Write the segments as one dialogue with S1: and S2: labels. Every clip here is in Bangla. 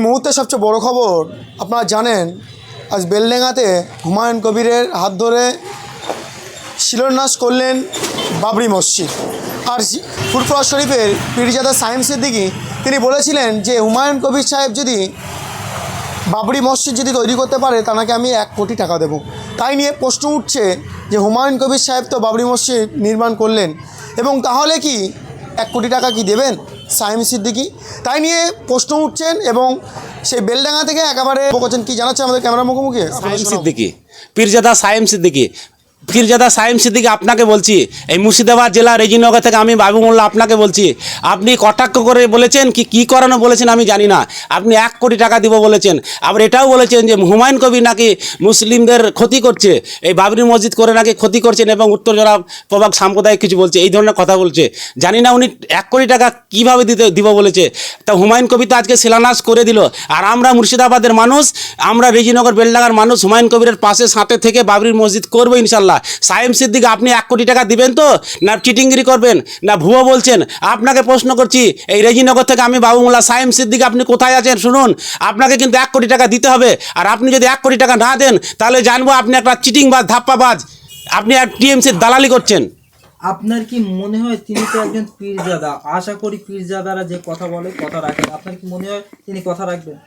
S1: মুহূর্তে সবচেয়ে বড় খবর আপনারা জানেন, আজ বেলডাঙাতে হুমায়ুন কবিরের হাত ধরে শিলান্যাস করলেন বাবরি মসজিদ। আর ফুরফুরা শরীফের পীরজাদা সায়েম সিদ্দিকী তিনি বলেছিলেন যে হুমায়ুন কবির সাহেব যদি বাবরি মসজিদ যদি তৈরি করতে পারে তাকে আমি 1 কোটি টাকা দেব। তাই নিয়ে প্রশ্ন উঠছে যে হুমায়ুন কবির সাহেব তো বাবরি মসজিদ নির্মাণ করলেন এবং তাহলে কি 1 কোটি টাকা কি দেবেন সায়েম সিদ্দিকী? তাই নিয়ে প্রশ্ন উঠছেন এবং সেই বেলডাঙা থেকে একেবারে বলছেন। কি জানাচ্ছে আমাদের ক্যামেরা মুখোমুখি
S2: সায়েম সিদ্দিকী, পীরজাদা সায়েম সিদ্দিকী। পীরজাদা সায়েম সিদ্দিকী আপনাকে বলছি, এই মুর্শিদাবাদ জেলা রেজিনগর থেকে আমি বাবু মোল্লা আপনাকে বলছি, আপনি কটাক্ষ করে বলেছেন কি করানো বলেছেন আমি জানি না, আপনি 1 কোটি টাকা দিব বলেছেন। আবার এটাও বলেছেন যে হুমায়ুন কবির নাকি মুসলিমদের ক্ষতি করছে, এই বাবরি মসজিদ করে নাকি ক্ষতি করছেন এবং উত্তরজোড়া প্রভাগ সাম্প্রদায়িক কিছু বলছে, এই ধরনের কথা বলছে। জানি না উনি 1 কোটি টাকা কীভাবে দিব বলেছে। তা হুমায়ুন কবির তো আজকে শিলান্যাস করে দিল, আর আমরা মুর্শিদাবাদের মানুষ, আমরা রেজিনগর বেলডাঙ্গার মানুষ হুমায়ুন কবিরের পাশে সাথে থেকে বাবরি মসজিদ করবো ইনশাল্লাহ। সায়েম সিদ্দিকী আপনি 1 কোটি টাকা দিবেন তো, না চিটিংগিরি করবেন, না ভুয়ো বলছেন? আপনাকে প্রশ্ন করছি, এই রেজিনগর থেকে আমি বাবু মোল্লা। সায়েম সিদ্দিকী আপনি কোথায় আছেন শুনুন, আপনাকে কিন্তু 1 কোটি টাকা দিতে হবে। আর আপনি যদি 1 কোটি টাকা না দেন তাহলে জানবো আপনি একটা চিটিংবাজ, ধাপ্পাবাজ, আপনি এক টিএমসির দালালি করছেন।
S3: আপনার কি মনে হয় তিনি তো একজন পীরজাদা? আশা করি পীরজাদারা যে কথা বলে কথা রাখে। আপনার কি মনে হয় তিনি কথা রাখবেন?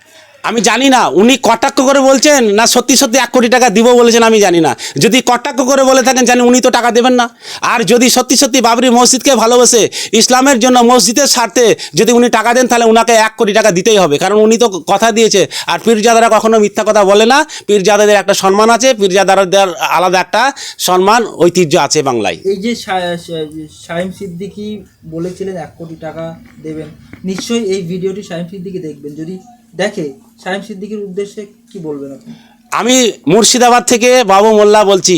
S2: আমি জানি না উনি কটাক্ষ করে বলছেন না সত্যি সত্যি 1 কোটি টাকা দিব বলেছেন, আমি জানি না। যদি কটাক্ষ করে বলে থাকেন জানি উনি তো টাকা দেবেন না। আর যদি সত্যি সত্যি বাবরি মসজিদকে ভালোবাসে, ইসলামের জন্য মসজিদের স্বার্থে যদি উনি টাকা দেন তাহলে উনাকে 1 কোটি টাকা দিতেই হবে, কারণ উনি তো কথা দিয়েছে। আর পীরজাদারা কখনো মিথ্যা কথা বলে না, পীরজাদাদের একটা সম্মান আছে, পীরজাদাদের আলাদা একটা সম্মান ঐতিহ্য আছে বাংলায়।
S3: এই যে সায়েম সিদ্দিকী বলেছিলেন 1 কোটি টাকা দেবেন, নিশ্চয়ই এই ভিডিওটি সায়েম সিদ্দিকী দেখবেন। যদি দেখে, সায়েম সিদ্দিকীর উদ্দেশ্যে কি বলবেন আপনি?
S2: আমি মুর্শিদাবাদ থেকে বাবু মোল্লা বলছি,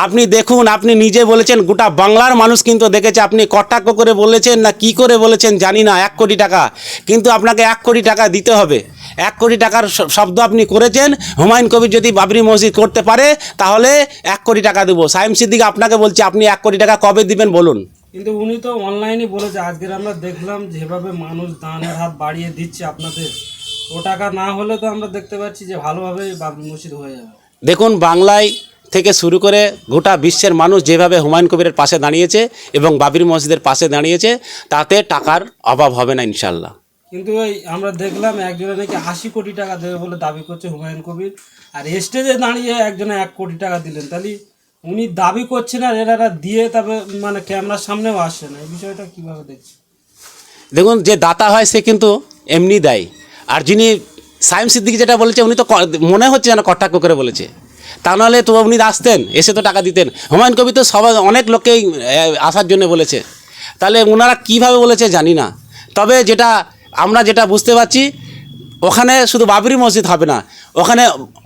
S2: আপনি দেখুন, আপনি নিজে বলেছেন, গোটা বাংলার মানুষ কিন্তু দেখেছে আপনি কটাক্ষ করে বলেছেন না কি করে বলেছেন জানি না 1 কোটি টাকা, কিন্তু আপনাকে 1 কোটি টাকা দিতে হবে। 1 কোটি টাকার শব্দ আপনি করেছেন। হুমায়ুন কবির যদি বাবরি মসজিদ করতে পারে তাহলে 1 কোটি টাকা দেবো। সায়েম সিদ্দিকী আপনাকে বলছি, আপনি 1 কোটি টাকা কবে দিবেন বলুন?
S4: কিন্তু উনি তো অনলাইনে বলেছে, আজকের আমরা দেখলাম যেভাবে মানুষ দানের হাত বাড়িয়ে দিচ্ছে আপনাদের, ও টাকা না হলে তো আমরা দেখতে পাচ্ছি যে ভালোভাবে বাবরি মসজিদ হয়ে যাবে।
S2: দেখুন, বাংলায় থেকে শুরু করে গোটা বিশ্বের মানুষ যেভাবে হুমায়ুন কবিরের পাশে দাঁড়িয়েছে এবং বাবরি মসজিদের পাশে দাঁড়িয়েছে, তাতে টাকার অভাব হবে না ইনশাল্লাহ।
S4: কিন্তু এই আমরা দেখলাম একজনে নাকি 80 কোটি টাকা দেবে বলে দাবি করছে হুমায়ুন কবির, আর স্টেজে দাঁড়িয়ে একজনে 1 কোটি টাকা দিলেন। তাহলে উনি দাবি করছেন আর এরা দিয়ে তবে মানে ক্যামেরার সামনেও আসছে না, এই বিষয়টা কীভাবে দেখছে?
S2: দেখুন, যে দাতা হয় সে কিন্তু এমনি দেয়। আর যিনি সায়েম সিদ্দিকী যেটা বলেছে, উনি তো মনে হচ্ছে যেন কটাক্ষ করে বলেছে, তা নাহলে তো উনি আসতেন, এসে তো টাকা দিতেন। হুমায়ুন কবির তো সবাই অনেক লোককেই আসার জন্য বলেছে, তাহলে ওনারা কীভাবে বলেছে জানি না। তবে আমরা যেটা বুঝতে পারছি, ওখানে শুধু বাবরি মসজিদ হবে না, ওখানে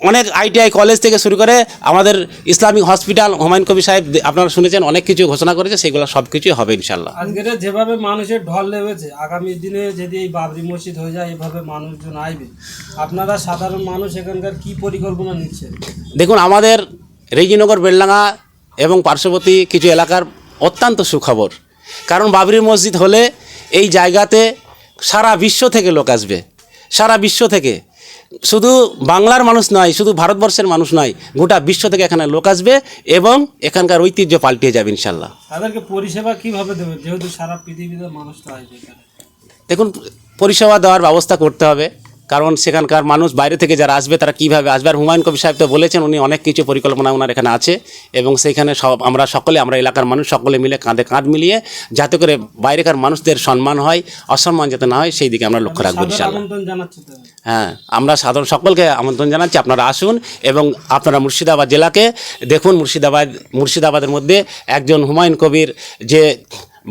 S2: অনেক ITI কলেজ থেকে শুরু করে আমাদের ইসলামিক হসপিটাল, হুমায়ুন কবির সাহেব আপনারা শুনেছেন অনেক কিছু ঘোষণা করেছে, সেগুলো সব কিছুই হবে ইনশাল্লাহ।
S4: আজকের যেভাবে মানুষের ঢল নেমেছে, আগামী দিনে যদি এই বাবরি মসজিদ হয়ে যায়, এভাবে মানুষজন আসবে, আপনারা সাধারণ মানুষ এখানকার কি পরিকল্পনা নিচ্ছেন?
S2: দেখুন, আমাদের রেজিনগর বেলডাঙ্গা এবং পার্শ্ববর্তী কিছু এলাকার অত্যন্ত সুখবর, কারণ বাবরি মসজিদ হলে এই জায়গাতে সারা বিশ্ব থেকে লোক আসবে, সারা বিশ্ব থেকে, শুধু বাংলার মানুষ নয়, শুধু ভারতবর্ষের মানুষ নয়, গোটা বিশ্ব থেকে এখানে লোক আসবে এবং এখানকার ঐতিহ্য পাল্টে যাবে ইনশাল্লাহ।
S4: তাদেরকে পরিষেবা কীভাবে দেবে, যেহেতু সারা পৃথিবীতে মানুষ তো আসবে এখানে?
S2: দেখুন, পরিষেবা দেওয়ার ব্যবস্থা করতে হবে, কারণ সেখানকার মানুষ বাইরে থেকে যারা আসবে তারা কীভাবে আসবে। আর হুমায়ুন কবির সাহেব তো বলেছেন উনি অনেক কিছু পরিকল্পনা ওনার এখানে আছে, এবং সেইখানে আমরা এলাকার মানুষ সকলে মিলে কাঁধে কাঁধ মিলিয়ে যাতে করে বাইরেকার মানুষদের সম্মান হয়, অসম্মান যাতে না হয়, সেই দিকে আমরা লক্ষ্য রাখবো ইনশাআল্লাহ। হ্যাঁ, আমরা সাধারণ সকলকে আমন্ত্রণ জানাচ্ছি, আপনারা আসুন এবং আপনারা মুর্শিদাবাদ জেলাকে দেখুন। মুর্শিদাবাদের মধ্যে একজন হুমায়ুন কবির, যে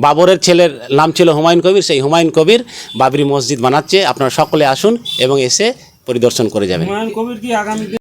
S2: বাবরের ছেলের নাম ছিল হুমায়ুন কবির, সেই হুমায়ুন কবির বাবরি মসজিদ বানাচ্ছে। আপনারা সকলে আসুন এবং এসে পরিদর্শন করে যাবেন।
S4: হুমায়ুন কবির কি আগামী